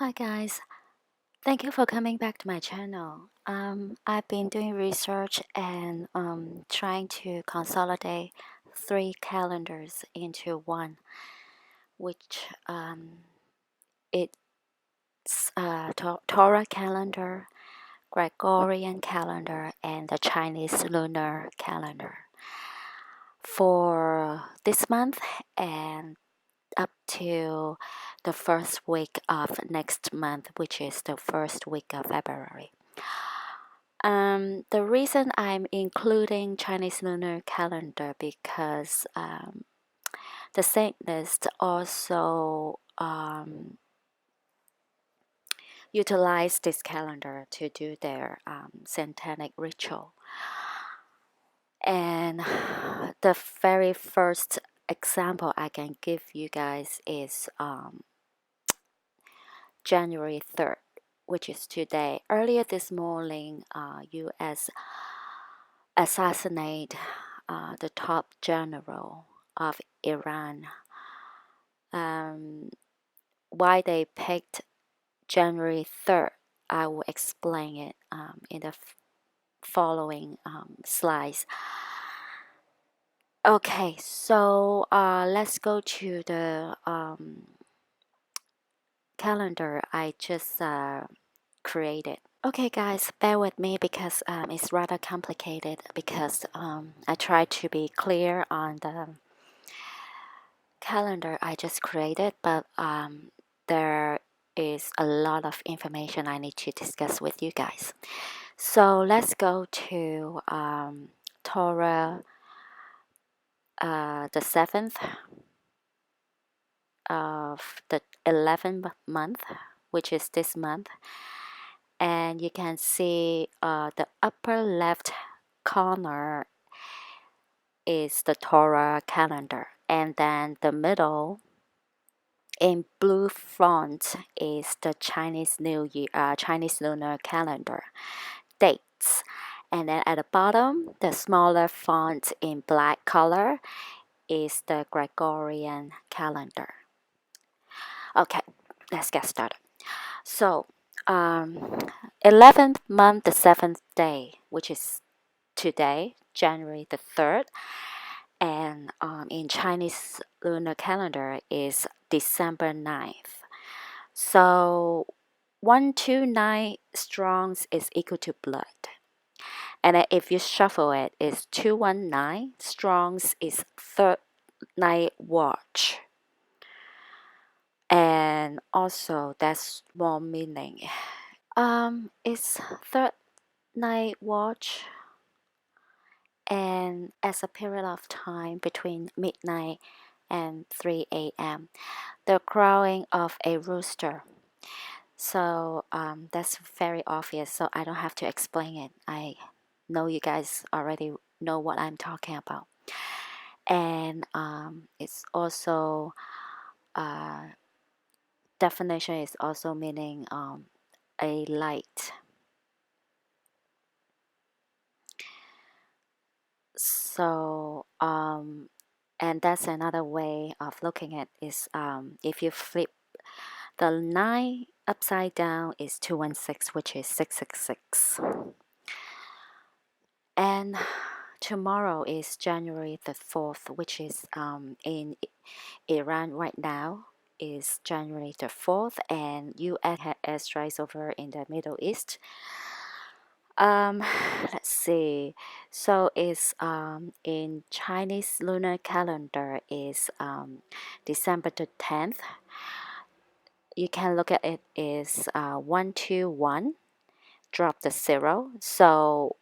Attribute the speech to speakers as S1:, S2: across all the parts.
S1: Hi guys, thank you for coming back to my channel. I've been doing research and trying to consolidate three calendars into one, which it's Torah calendar, Gregorian calendar, and the Chinese lunar calendar for this month and up to the first week of next month, which is the first week of February. The reason I'm including Chinese lunar calendar because the Satanists also utilize this calendar to do their satanic ritual. And the very first example I can give you guys is January 3rd, which is today. Earlier this morning, U.S. assassinate the top general of Iran. Why they picked January 3rd, I will explain it in the following slides. Okay, so let's go to the calendar I just created. Okay guys, bear with me because it's rather complicated because I try to be clear on the calendar I just created, but there is a lot of information I need to discuss with you guys. So let's go to Torah, the 7th of the 11th month, which is this month. And you can see the upper left corner is the Torah calendar, and then the middle in blue font is the Chinese New Year, Chinese lunar calendar dates, and then at the bottom, the smaller font in black color is the Gregorian calendar. Okay, let's get started. So, 11th month, the 7th day, which is today, January the 3rd, and in Chinese lunar calendar is December 9th. So 129 strongs is equal to blood. And then if you shuffle it, it's 219 strongs is third night watch. And also that's more meaning. It's third night watch and as a period of time between midnight and 3 a.m. the crowing of a rooster. So that's very obvious, so I don't have to explain it. I know you guys already know what I'm talking about. And it's also definition is also meaning a light. So and that's another way of looking at is if you flip the 9 upside down is 216, which is 666. And tomorrow is January the 4th, which is in Iran right now is January the 4th, and US had airstrikes over in the Middle East. Let's see. So it's in Chinese lunar calendar is December the 10th. You can look at it is 121. Drop the 0. So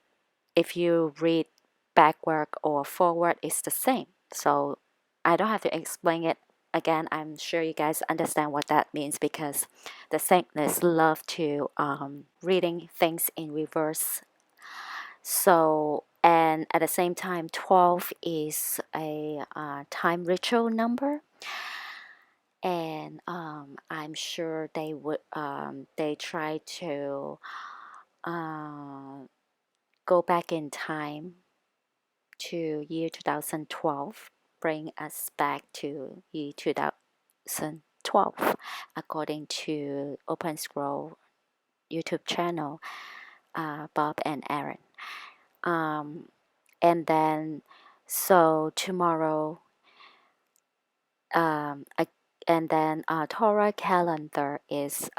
S1: if you read backward or forward, it's the same. So I don't have to explain it again. I'm sure you guys understand what that means because the Satanists love to reading things in reverse. So and at the same time, 12 is a time ritual number. And I'm sure they would they try to go back in time to year 2012, bring us back to year 2012. 12, according to Open Scroll YouTube channel, Bob and Aaron. And then, so tomorrow, and then Torah calendar is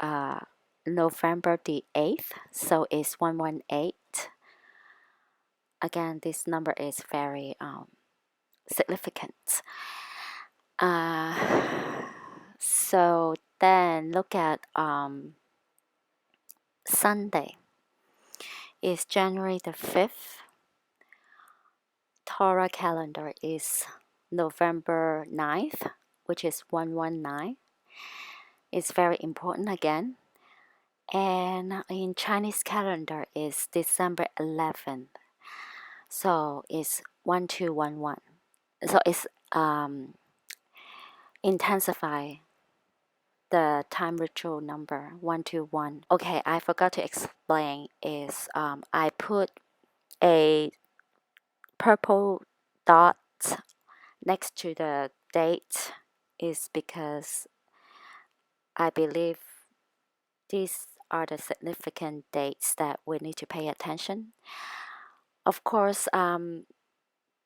S1: November the 8th, so it's 118. Again, this number is very significant. So then look at Sunday is January the 5th. Torah calendar is November 9th, which is 119. It's very important again. And in Chinese calendar is December 11th. So it's 1211. So it's intensify the time ritual number 121. Okay, I forgot to explain is I put a purple dot next to the date is because I believe these are the significant dates that we need to pay attention. Of course, the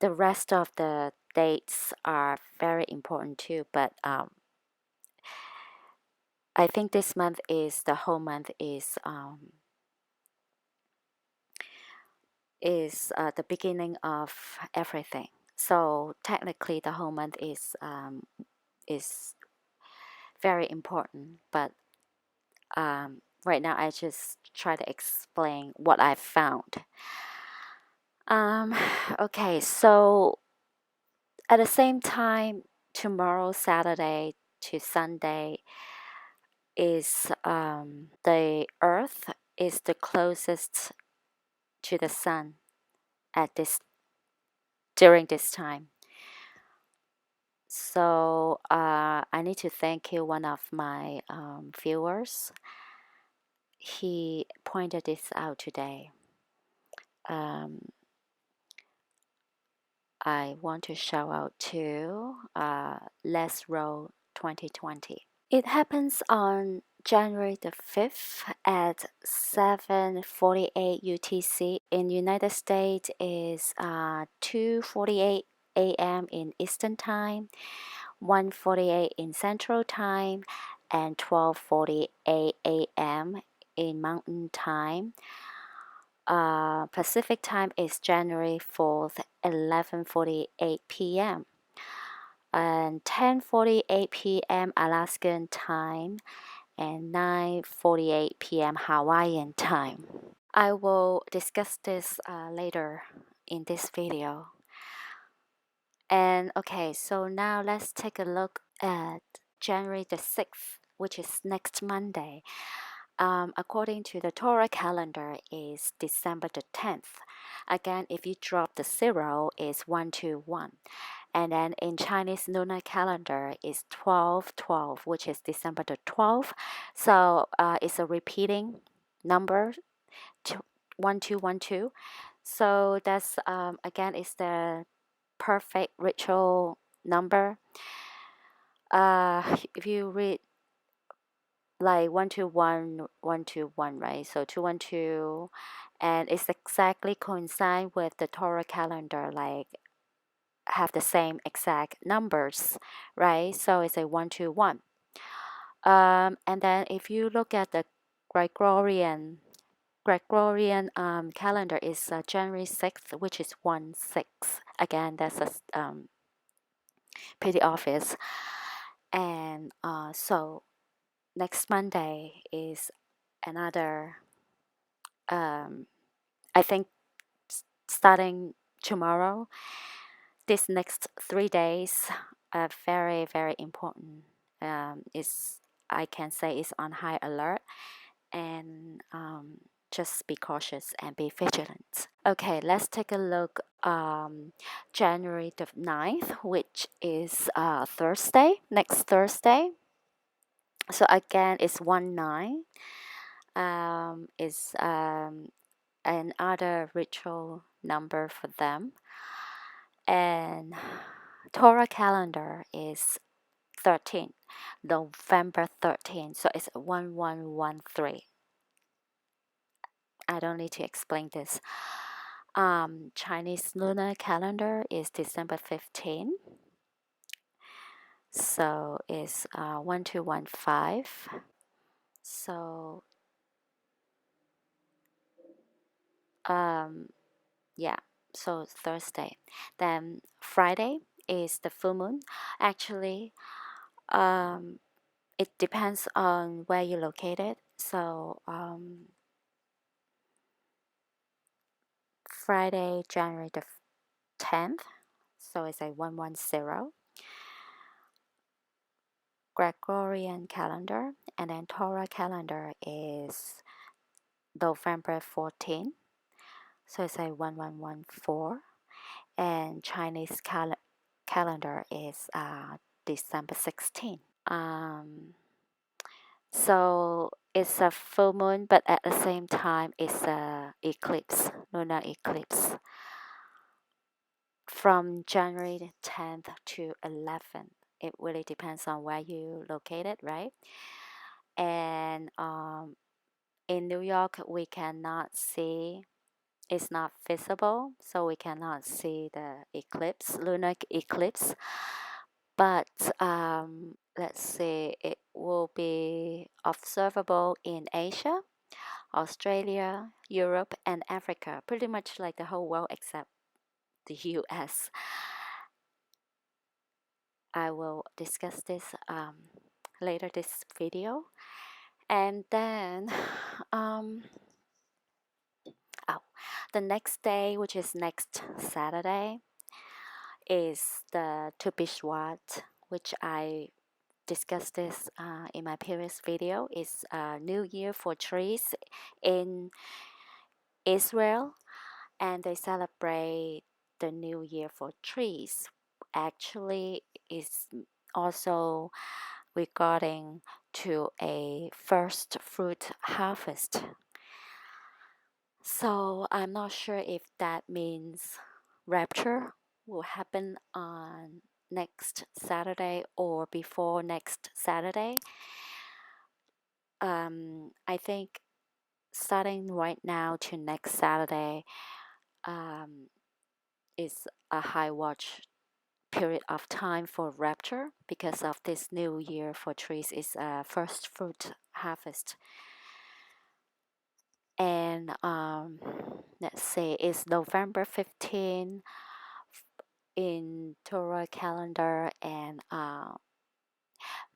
S1: rest of the dates are very important too, but I think this month is the whole month is the beginning of everything. So technically, the whole month is very important. But right now, I just try to explain what I found. Okay, so at the same time, tomorrow, Saturday to Sunday, is the Earth is the closest to the Sun at this during this time. So I need to thank you, one of my viewers. He pointed this out today. I want to shout out to Let's Roll 2020. It happens on January the 5th at 7:48 UTC. In United States is 2:48 a.m. in Eastern Time, 1:48 in Central Time, and 12:48 a.m. in Mountain Time. Pacific Time is January 4th, 11:48 p.m. and 10:48 p.m. Alaskan Time and 9:48 p.m. Hawaiian Time. I will discuss this later in this video. And okay, so now let's take a look at January the 6th, which is next Monday. According to the Torah calendar is December the 10th. Again, if you drop the 0 is 121. And then in Chinese lunar calendar is 1212, which is December the 12th. So it's a repeating number, 1212. So that's again is the perfect ritual number. If you read like 121 121, right? So 212, and it's exactly coincide with the Torah calendar, like have the same exact numbers, right? So it's a 121. And then if you look at the Gregorian calendar is January 6th, which is 1/6. Again, that's a pretty obvious. And so next Monday is another. I think starting tomorrow, this next 3 days are very very important. Is I can say is on high alert, and just be cautious and be vigilant. Okay, let's take a look. January the 9th, which is Thursday, next Thursday. So again, it's 19. Is another ritual number for them. And Torah calendar is 13. November 13th. So it's 1113. I don't need to explain this. Chinese lunar calendar is December 15. So it's 1215. So yeah, so Thursday. Then Friday is the full moon. Actually, it depends on where you're located. So Friday, January the 10th. So it's a 110. Gregorian calendar, and then Torah calendar is November 14. So it's a 1114. And Chinese calendar is December 16. So it's a full moon, but at the same time, it's a eclipse, lunar eclipse, from January 10th to 11th. It really depends on where you located, right? And in New York, we cannot see. It's not visible, so we cannot see the eclipse, lunar eclipse. But let's see, it will be observable in Asia, Australia, Europe, and Africa, pretty much like the whole world except the US. I will discuss this later this video. And then the next day, which is next Saturday, is the Tu B'Shvat, which I discussed this in my previous video. Is New Year for trees in Israel, and they celebrate the New Year for trees. Actually, is also regarding to a first fruit harvest. So I'm not sure if that means rapture will happen on next Saturday or before next Saturday. I think starting right now to next Saturday is a high watch period of time for rapture because of this new year for trees is first fruit harvest. And let's say it's November 15 in Torah calendar, and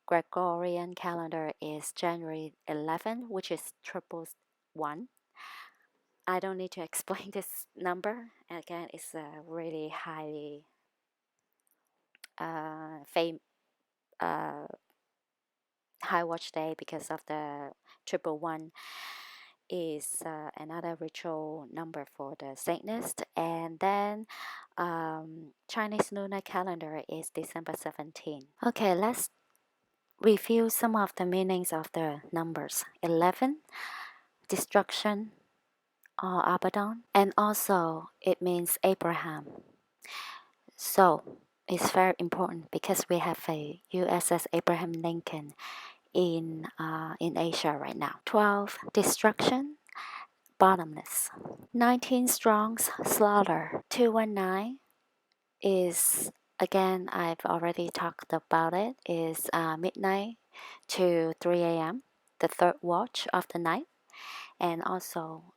S1: Gregorian calendar is January 11, which is triple one. I don't need to explain this number. Again, it's a really highly high watch day because of the triple one is another ritual number for the Satanist. And then Chinese lunar calendar is December 17. Okay, let's review some of the meanings of the numbers. 11, destruction or Abaddon, and also it means Abraham. So it's very important because we have a USS Abraham Lincoln in Asia right now. 12, destruction, bottomless. 19, Strong's slaughter. 219 is, again, I've already talked about it, is midnight to 3 a.m., the third watch of the night, and also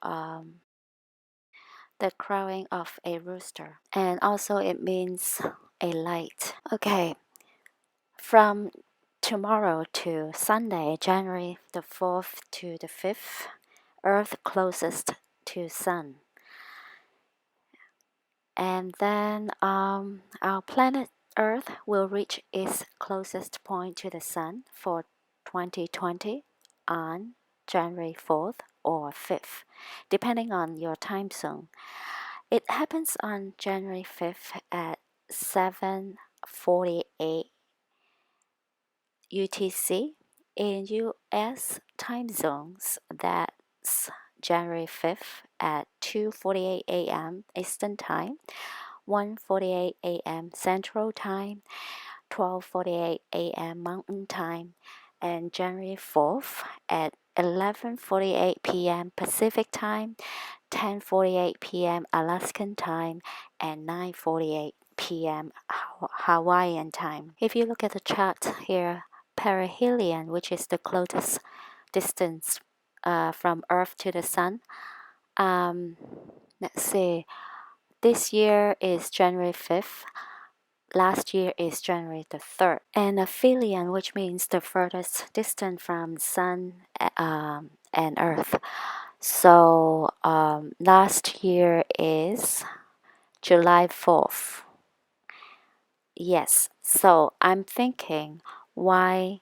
S1: the crowing of a rooster. And also it means a light. Okay, from tomorrow to Sunday, January the 4th to the 5th, Earth closest to Sun. And then our planet Earth will reach its closest point to the Sun for 2020 on January 4th or 5th, depending on your time zone. It happens on January 5th at 7:48 UTC. In US time zones, that's January 5th at 2:48 a.m. Eastern Time, 1:48 a.m. Central Time, 12:48 a.m. Mountain Time, and January 4th at 11:48 p.m. Pacific Time, 10:48 p.m. Alaskan Time, and 9:48 p.m. Hawaiian Time. If you look at the chart here, perihelion, which is the closest distance from Earth to the Sun, let's see, this year is January 5th. Last year is January the 3rd. And aphelion, which means the furthest distance from Sun and Earth. So last year is July 4th. Yes, so I'm thinking why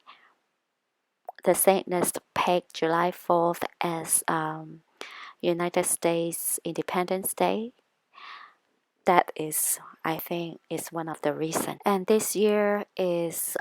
S1: the Satanists pegged July 4th as United States Independence Day. That is, I think, is one of the reasons. And this year is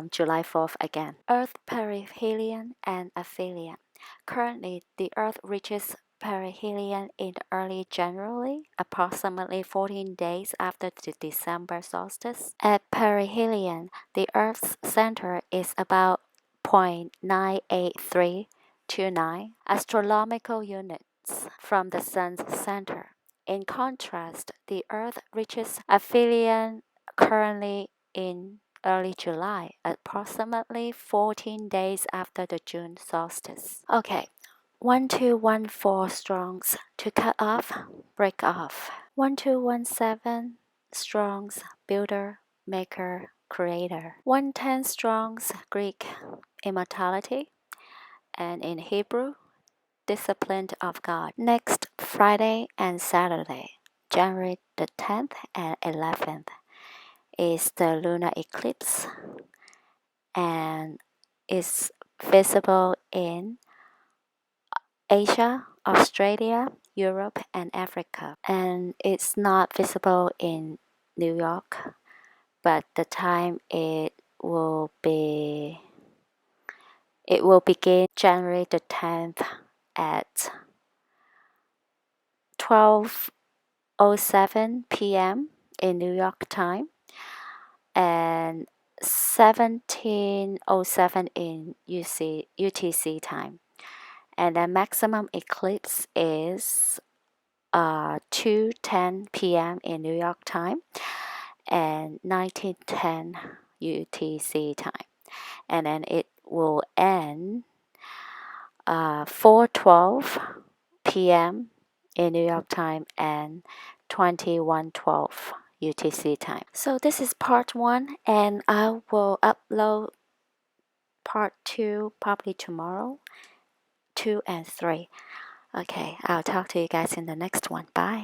S1: July 4th again. Earth perihelion and aphelion. Currently, the Earth reaches perihelion in early January, approximately 14 days after the December solstice. At perihelion, the Earth's center is about 0.98329 astronomical units from the Sun's center. In contrast, the Earth reaches aphelion currently in early July, approximately 14 days after the June solstice. Okay, 1214 Strongs to cut off, break off. 1217 Strongs, builder, maker, creator. 110 Strongs, Greek, immortality, and in Hebrew, discipline of God. Next Friday and Saturday, January the 10th and 11th, is the lunar eclipse and is visible in Asia, Australia, Europe, and Africa. And it's not visible in New York, but the time it will begin January the 10th at 12:07 p.m. in New York time and 17:07 in UTC time. And the maximum eclipse is 2:10 p.m. in New York time and 19:10 UTC time. And then it will end 4:12 p.m. in New York time and 21:12 UTC time. So this is part 1, and I will upload part 2 probably tomorrow, 2 and 3. Okay, I'll talk to you guys in the next one. Bye.